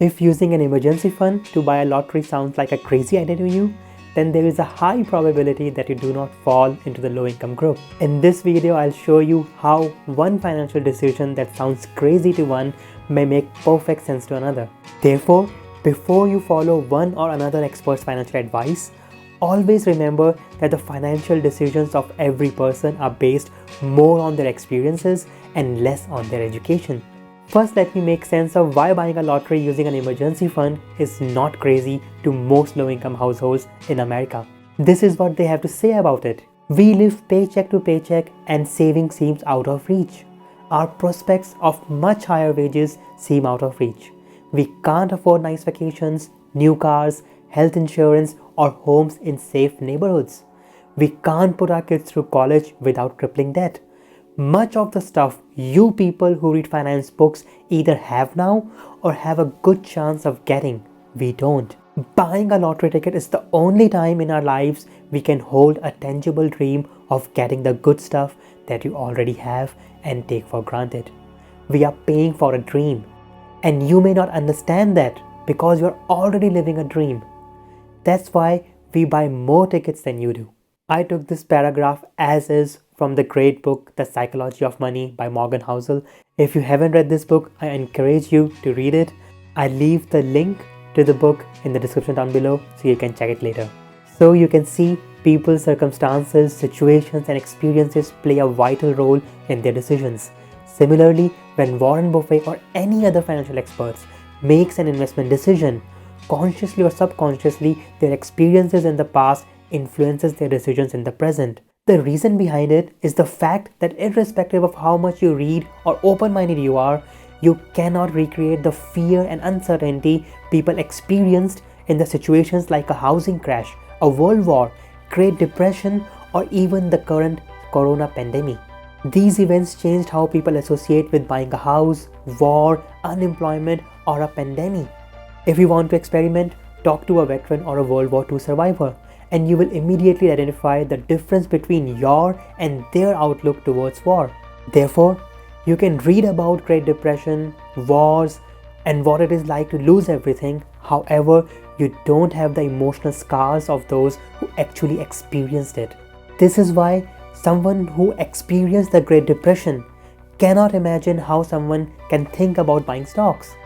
If using an emergency fund to buy a lottery sounds like a crazy idea to you, then there is a high probability that you do not fall into the low-income group. In this video, I'll show you how one financial decision that sounds crazy to one may make perfect sense to another. Therefore, before you follow one or another expert's financial advice, always remember that the financial decisions of every person are based more on their experiences and less on their education. First, let me make sense of why buying a lottery using an emergency fund is not crazy to most low-income households in America. This is what they have to say about it. We live paycheck to paycheck and saving seems out of reach. Our prospects of much higher wages seem out of reach. We can't afford nice vacations, new cars, health insurance, or homes in safe neighborhoods. We can't put our kids through college without crippling debt. Much of the stuff you people who read finance books either have now or have a good chance of getting, we don't. Buying a lottery ticket is the only time in our lives we can hold a tangible dream of getting the good stuff that you already have and take for granted. We are paying for a dream, and you may not understand that because you're already living a dream. That's why we buy more tickets than you do. I took this paragraph as is from the great book The Psychology of Money by Morgan Housel. If you haven't read this book, I encourage you to read it. I leave the link to the book in the description down below so you can check it later. So you can see people's circumstances, situations and experiences play a vital role in their decisions. Similarly, when Warren Buffett or any other financial experts makes an investment decision, consciously or subconsciously, their experiences in the past influences their decisions in the present. The reason behind it is the fact that irrespective of how much you read or open-minded you are, you cannot recreate the fear and uncertainty people experienced in the situations like a housing crash, a world war, Great Depression, or even the current corona pandemic. These events changed how people associate with buying a house, war, unemployment, or a pandemic. If you want to experiment, talk to a veteran or a World War II survivor, and you will immediately identify the difference between your and their outlook towards war. Therefore, you can read about Great Depression, wars, and what it is like to lose everything. However, you don't have the emotional scars of those who actually experienced it. This is why someone who experienced the Great Depression cannot imagine how someone can think about buying stocks.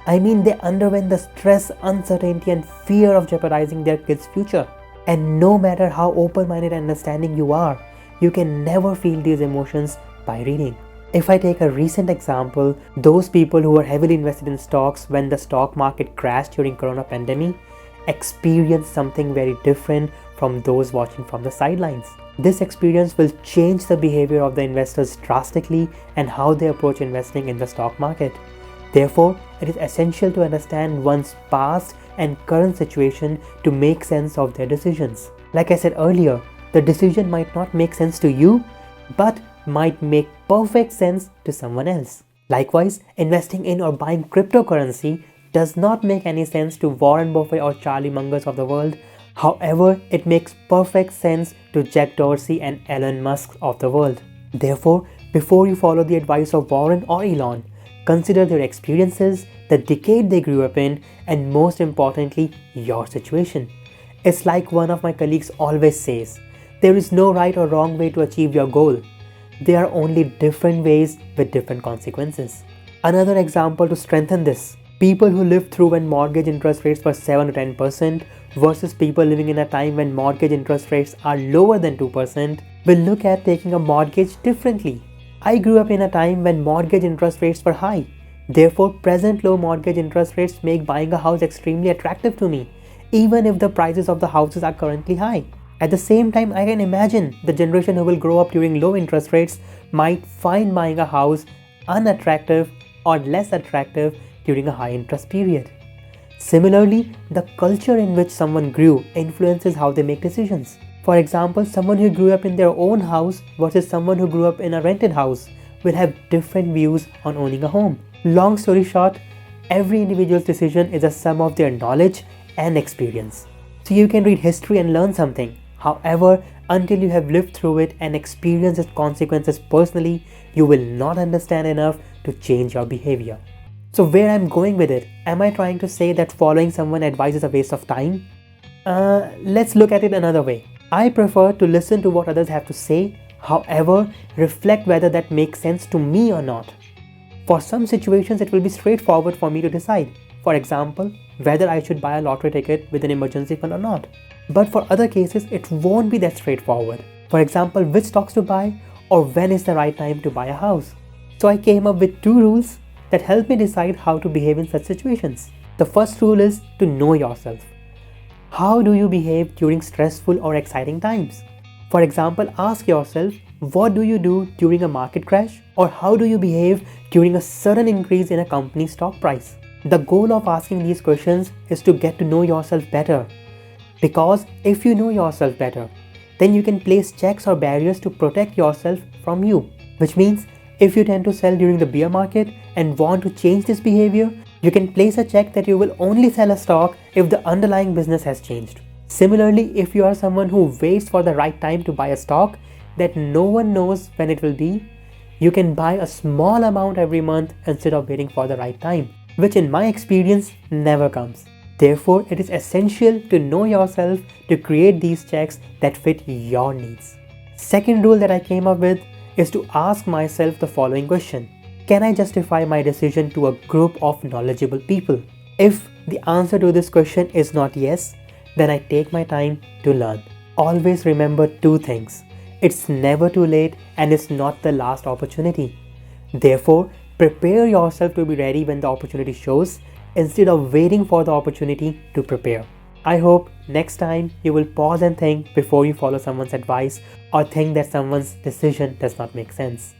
I mean, they underwent the stress, uncertainty, and fear of jeopardizing their kids' future. And no matter how open-minded and understanding you are, you can never feel these emotions by reading. If I take a recent example, those people who were heavily invested in stocks when the stock market crashed during corona pandemic experienced something very different from those watching from the sidelines. This experience will change the behavior of the investors drastically and how they approach investing in the stock market. Therefore, it is essential to understand one's past and current situation to make sense of their decisions. Like I said earlier, the decision might not make sense to you, but might make perfect sense to someone else. Likewise, investing in or buying cryptocurrency does not make any sense to Warren Buffett or Charlie Mungers of the world. However, it makes perfect sense to Jack Dorsey and Elon Musk of the world. Therefore, before you follow the advice of Warren or Elon, consider their experiences, the decade they grew up in, and most importantly, your situation. It's like one of my colleagues always says, there is no right or wrong way to achieve your goal. There are only different ways with different consequences. Another example to strengthen this, people who lived through when mortgage interest rates were 7 to 10% versus people living in a time when mortgage interest rates are lower than 2% will look at taking a mortgage differently. I grew up in a time when mortgage interest rates were high. Therefore, present low mortgage interest rates make buying a house extremely attractive to me, even if the prices of the houses are currently high. At the same time, I can imagine the generation who will grow up during low interest rates might find buying a house unattractive or less attractive during a high interest period. Similarly, the culture in which someone grew influences how they make decisions. For example, someone who grew up in their own house versus someone who grew up in a rented house will have different views on owning a home. Long story short, every individual's decision is a sum of their knowledge and experience. So you can read history and learn something. However, until you have lived through it and experienced its consequences personally, you will not understand enough to change your behavior. So where I'm going with it, am I trying to say that following someone's advice is a waste of time? Let's look at it another way. I prefer to listen to what others have to say, however, reflect whether that makes sense to me or not. For some situations, it will be straightforward for me to decide. For example, whether I should buy a lottery ticket with an emergency fund or not. But for other cases, it won't be that straightforward. For example, which stocks to buy or when is the right time to buy a house. So I came up with 2 rules that help me decide how to behave in such situations. The first rule is to know yourself. How do you behave during stressful or exciting times? For example, ask yourself, what do you do during a market crash? Or how do you behave during a sudden increase in a company's stock price? The goal of asking these questions is to get to know yourself better. Because if you know yourself better, then you can place checks or barriers to protect yourself from you. Which means if you tend to sell during the bear market and want to change this behavior, you can place a check that you will only sell a stock if the underlying business has changed. Similarly, if you are someone who waits for the right time to buy a stock that no one knows when it will be, you can buy a small amount every month instead of waiting for the right time, which in my experience never comes. Therefore, it is essential to know yourself to create these checks that fit your needs. Second rule that I came up with is to ask myself the following question. Can I justify my decision to a group of knowledgeable people? If the answer to this question is not yes, then I take my time to learn. Always remember 2 things. It's never too late and it's not the last opportunity. Therefore, prepare yourself to be ready when the opportunity shows instead of waiting for the opportunity to prepare. I hope next time you will pause and think before you follow someone's advice or think that someone's decision does not make sense.